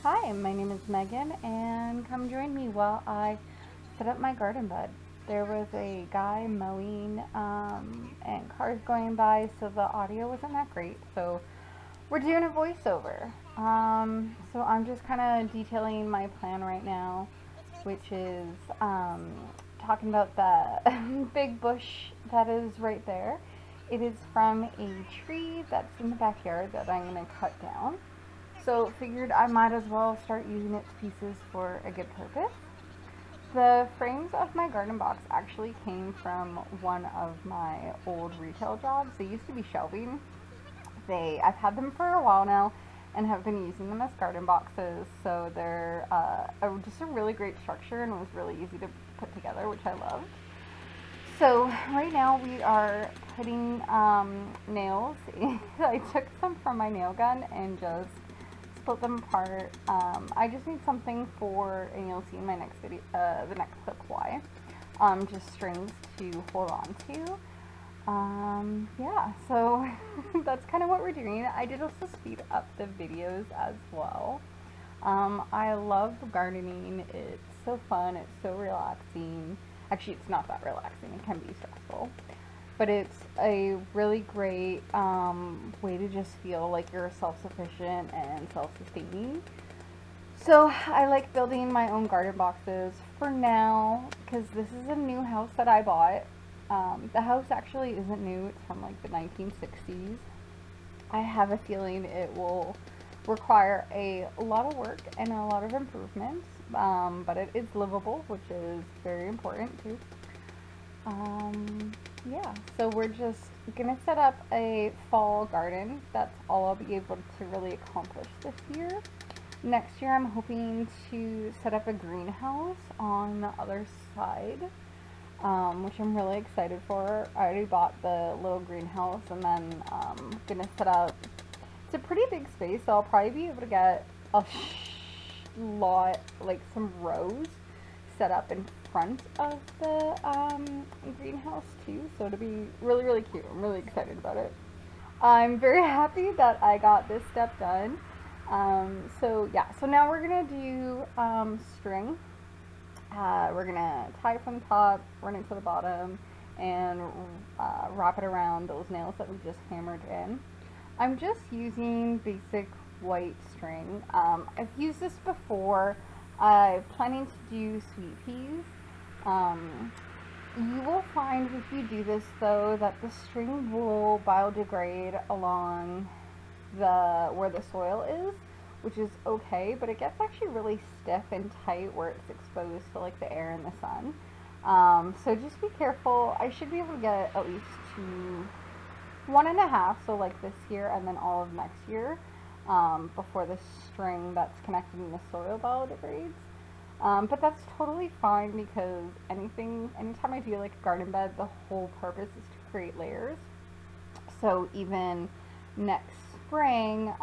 Hi, my name is Megan, and come join me while I set up my garden bed. There was a guy mowing and cars going by, so the audio wasn't that great. So we're doing a voiceover. So I'm just kind of detailing my plan right now, which is talking about the big bush that is right there. It is from a tree that's in the backyard that I'm going to cut down. So figured I might as well start using its pieces for a good purpose. The frames of my garden box actually came from one of my old retail jobs. They used to be shelving. I've had them for a while now and have been using them as garden boxes. So they're just a really great structure and it was really easy to put together, which I loved. So right now we are putting nails. I took some from my nail gun and just split them apart. I just need something for, and you'll see in my next video, the next clip why. Just strings to hold on to. Yeah, so that's kind of what we're doing. I did also speed up the videos as well. I love gardening. It's so fun. It's so relaxing. Actually, it's not that relaxing. It can be stressful. But it's a really great way to just feel like you're self-sufficient and self-sustaining. So I like building my own garden boxes for now because this is a new house that I bought. The house actually isn't new. It's from like the 1960s. I have a feeling it will require a lot of work and a lot of improvements, but it is livable, which is very important too. Yeah, so we're just gonna set up a fall garden. That's all I'll be able to really accomplish this year. Next year, I'm hoping to set up a greenhouse on the other side, which I'm really excited for. I already bought the little greenhouse and then gonna set up. It's a pretty big space, so I'll probably be able to get a lot, like some rows set up in front of the greenhouse too, so it'll be really, really cute. I'm really excited about it. I'm very happy that I got this step done. So yeah, so now we're gonna do string. We're gonna tie it from the top, run it to the bottom, and wrap it around those nails that we just hammered in. I'm just using basic white string. I've used this before. I'm planning to do sweet peas. You will find if you do this though that the string will biodegrade along where the soil is, which is okay, but it gets actually really stiff and tight where it's exposed to like the air and the sun. So just be careful. I should be able to get at least one and a half, so like this year and then all of next year, before the string that's connected in the soil biodegrades. But that's totally fine because anytime I do like a garden bed, the whole purpose is to create layers. So even next spring,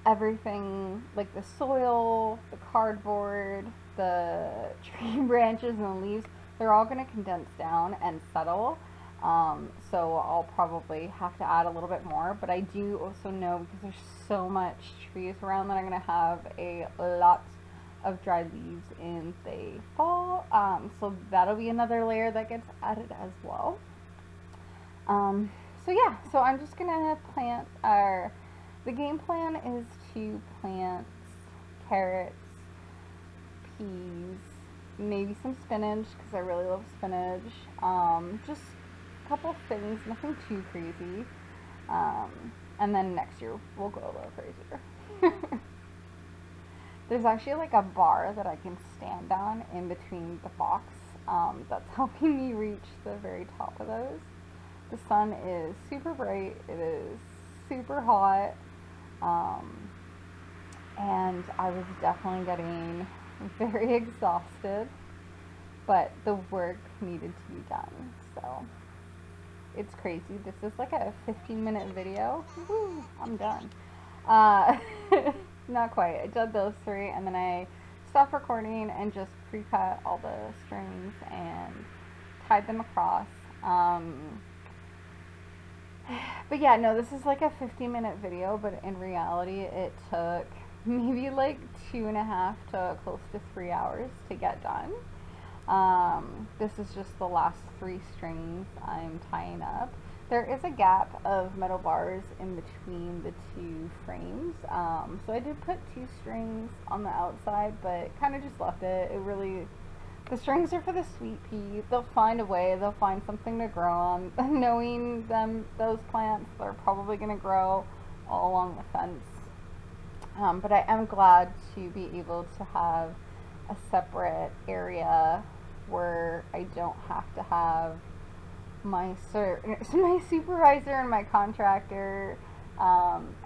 everything like the soil, the cardboard, the tree branches and the leaves, they're all going to condense down and settle. So I'll probably have to add a little bit more, but I do also know because there's so much trees around that I'm going to have a lot of dried leaves in the fall. So that'll be another layer that gets added as well. So yeah, so I'm just gonna plant the game plan is to plant carrots, peas, maybe some spinach because I really love spinach. Just a couple things, nothing too crazy. And then next year we'll go a little crazier. There's actually like a bar that I can stand on in between the box that's helping me reach the very top of those. The sun is super bright, it is super hot, and I was definitely getting very exhausted, but the work needed to be done, so it's crazy. This is like a 15-minute video. Woo, I'm done. Uh, Not quite. I did those three and then I stopped recording and just pre-cut all the strings and tied them across. But yeah, no, this is like a 15-minute video, but in reality it took maybe like 2.5 to close to 3 hours to get done. This is just the last 3 strings I'm tying up. There is a gap of metal bars in between the 2 frames. So I did put 2 strings on the outside, but kind of just left it. The strings are for the sweet pea. They'll find a way. They'll find something to grow on. Knowing them, those plants, they're probably going to grow all along the fence. But I am glad to be able to have a separate area where I don't have to have my my supervisor and my contractor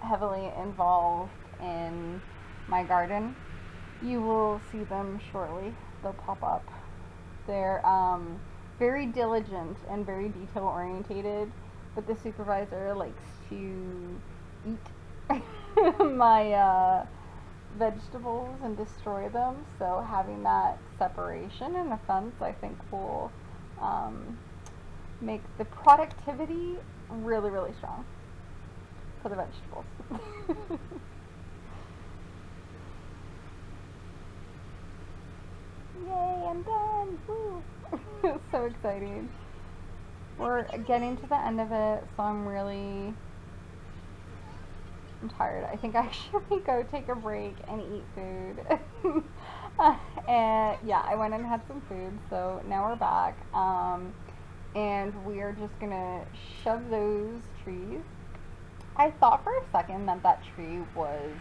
heavily involved in my garden. You will see them shortly. They'll pop up. They're very diligent and very detail orientated, but the supervisor likes to eat my vegetables and destroy them. So having that separation and a fence, I think, will make the productivity really, really strong for the vegetables. Yay, I'm done! Woo! So exciting. We're getting to the end of it, so I'm tired. I think I should go take a break and eat food. And yeah, I went and had some food, so now we're back. And we are just gonna shove those trees. I thought for a second that that tree was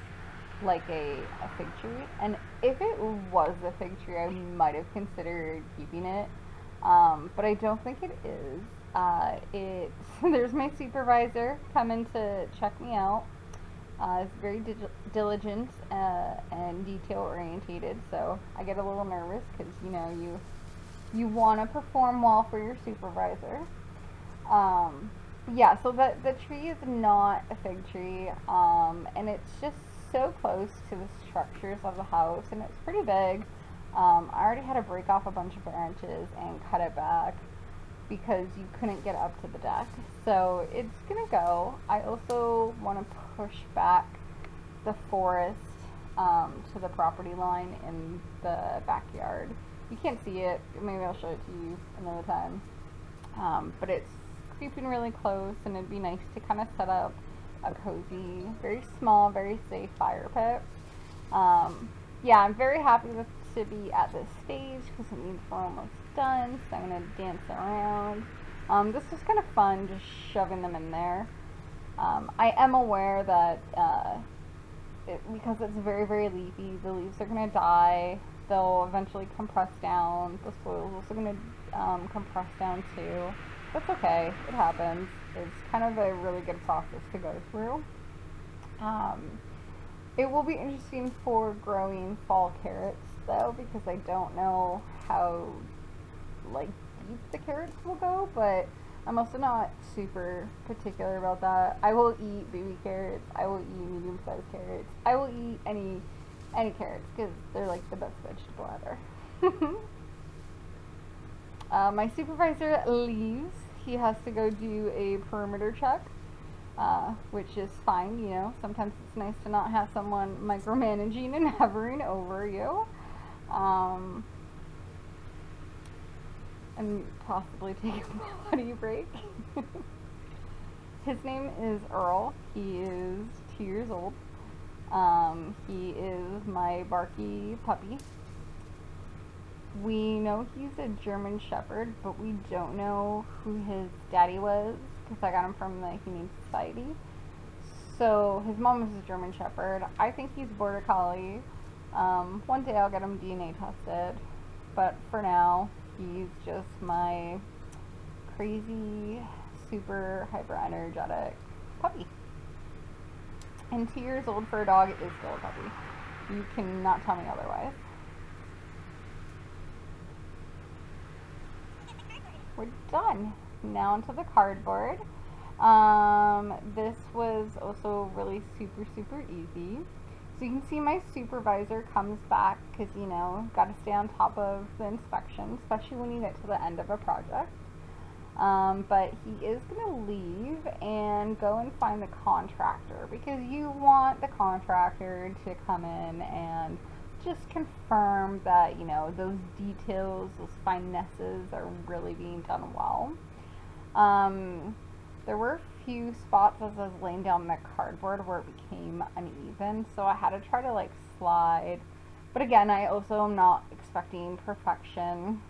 like a fig tree, and if it was a fig tree, I might have considered keeping it, but I don't think it is. There's my supervisor coming to check me out. It's very diligent and detail orientated, so I get a little nervous because you want to perform well for your supervisor. Yeah, so the tree is not a fig tree, and it's just so close to the structures of the house, and it's pretty big. I already had to break off a bunch of branches and cut it back because you couldn't get up to the deck. So it's gonna go. I also want to push back the forest to the property line in the backyard. You can't see it. Maybe I'll show it to you another time. But it's creeping really close, and it'd be nice to kind of set up a cozy, very small, very safe fire pit. Yeah, I'm very happy to be at this stage because it means we're almost done. So I'm gonna dance around. This is kind of fun, just shoving them in there. I am aware that because it's very, very leafy, the leaves are gonna die. They'll eventually compress down. The soil is also going to compress down too. That's okay. It happens. It's kind of a really good process to go through. It will be interesting for growing fall carrots though, because I don't know how deep the carrots will go, but I'm also not super particular about that. I will eat baby carrots. I will eat medium-sized carrots. I will eat any carrots because they're like the best vegetable ever. My supervisor leaves. He has to go do a perimeter check, which is fine. Sometimes it's nice to not have someone micromanaging and hovering over you, and possibly take a potty break. His name is Earl. He is 2 years old. He is my Barky puppy. We know he's a German Shepherd, but we don't know who his daddy was because I got him from the Humane Society. So his mom is a German Shepherd. I think he's Border Collie. One day I'll get him DNA tested, but for now he's just my crazy, super hyper energetic puppy. And 2 years old for a dog is still a puppy. You cannot tell me otherwise. We're done. Now onto the cardboard. This was also really super, super easy. So you can see my supervisor comes back because, got to stay on top of the inspection, especially when you get to the end of a project. But he is going to leave and go and find the contractor because you want the contractor to come in and just confirm that, you know, those details, those finesses are really being done well. Um, there were a few spots as I was laying down my cardboard where it became uneven, so I had to try to like slide. But again, I also am not expecting perfection.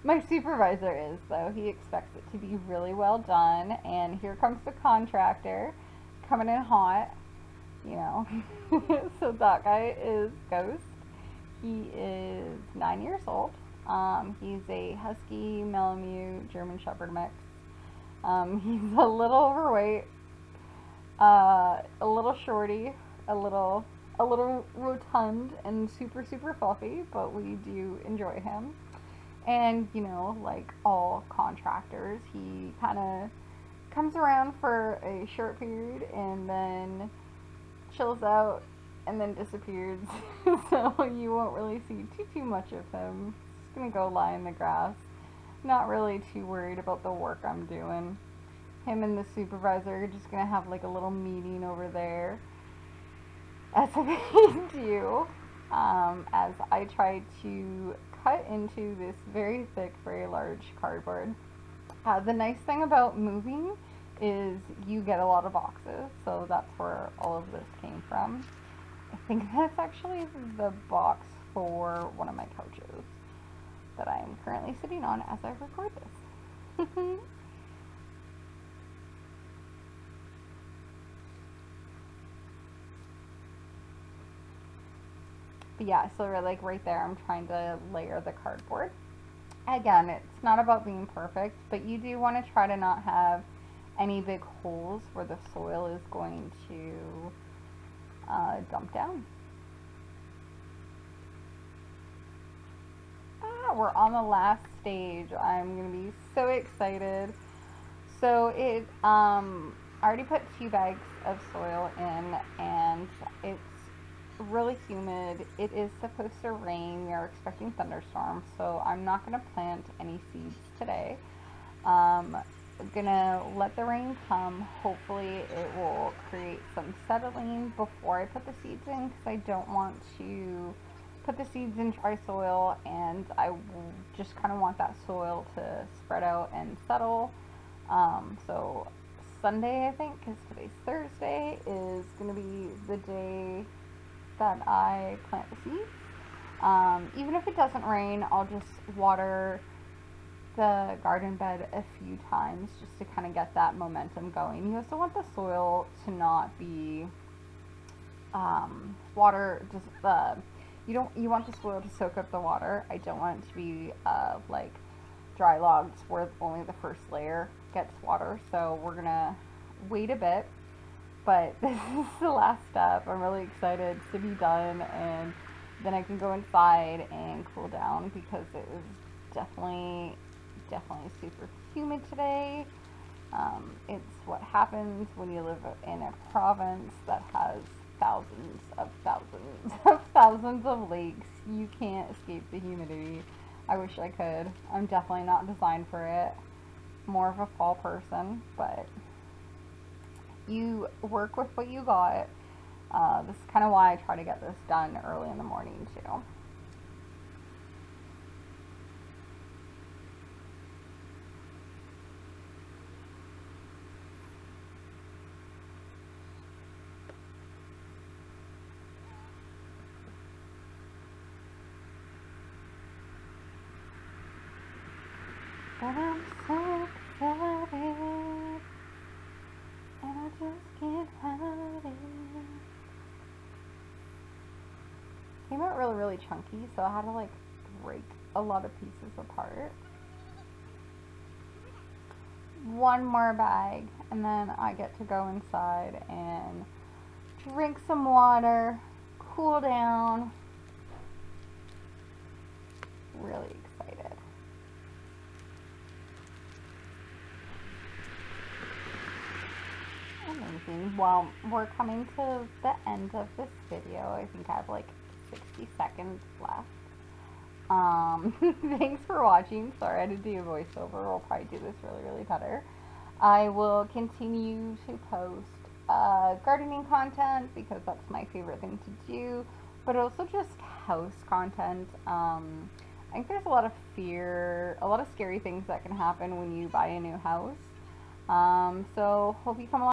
My supervisor is, though. He expects it to be really well done, and here comes the contractor coming in hot, you know. So that guy is Ghost. He is 9 years old. He's a Husky Malamute German Shepherd mix. He's a little overweight, a little shorty, a little rotund and super super fluffy, but we do enjoy him. And you know, like all contractors, he kind of comes around for a short period and then chills out and then disappears. So you won't really see too much of him. He's gonna go lie in the grass. Not really too worried about the work I'm doing. Him and the supervisor are just gonna have like a little meeting over there as they do, as I try to cut into this very thick, very large cardboard. The nice thing about moving is you get a lot of boxes, so that's where all of this came from. I think that's actually the box for one of my couches that I am currently sitting on as I record this. But yeah, so we're like right there, I'm trying to layer the cardboard. Again, it's not about being perfect, but you do want to try to not have any big holes where the soil is going to dump down. We're on the last stage. I'm gonna be so excited. So I already put 2 bags of soil in, and it's really humid. It is supposed to rain. We are expecting thunderstorms, so I'm not gonna plant any seeds today. Gonna let the rain come. Hopefully it will create some settling before I put the seeds in, because I don't want to put the seeds in dry soil, and I just kind of want that soil to spread out and settle. So Sunday, I think, because today's Thursday, is going to be the day that I plant the seeds. Even if it doesn't rain, I'll just water the garden bed a few times just to kind of get that momentum going. You also want the soil to not be water, just you want the soil to soak up the water. I don't want it to be like dry logs where only the first layer gets water. So we're gonna wait a bit, but this is the last step. I'm really excited to be done, and then I can go inside and cool down, because it was definitely super humid today. It's what happens when you live in a province that has thousands of lakes. You can't escape the humidity. I wish I could. I'm definitely not designed for it. More of a fall person, but you work with what you got. This is kind of why I try to get this done early in the morning too. But I'm so excited, and I just can't hide it. Came out really chunky, so I had to like break a lot of pieces apart. One more bag, and then I get to go inside and drink some water, cool down. Really excited. Amazing. Well, we're coming to the end of this video. I think I have like 60 seconds left. Thanks for watching. Sorry I had to do a voiceover. We'll probably do this really, really better. I will continue to post gardening content because that's my favorite thing to do, but also just house content. I think there's a lot of fear, a lot of scary things that can happen when you buy a new house. So hope you come along.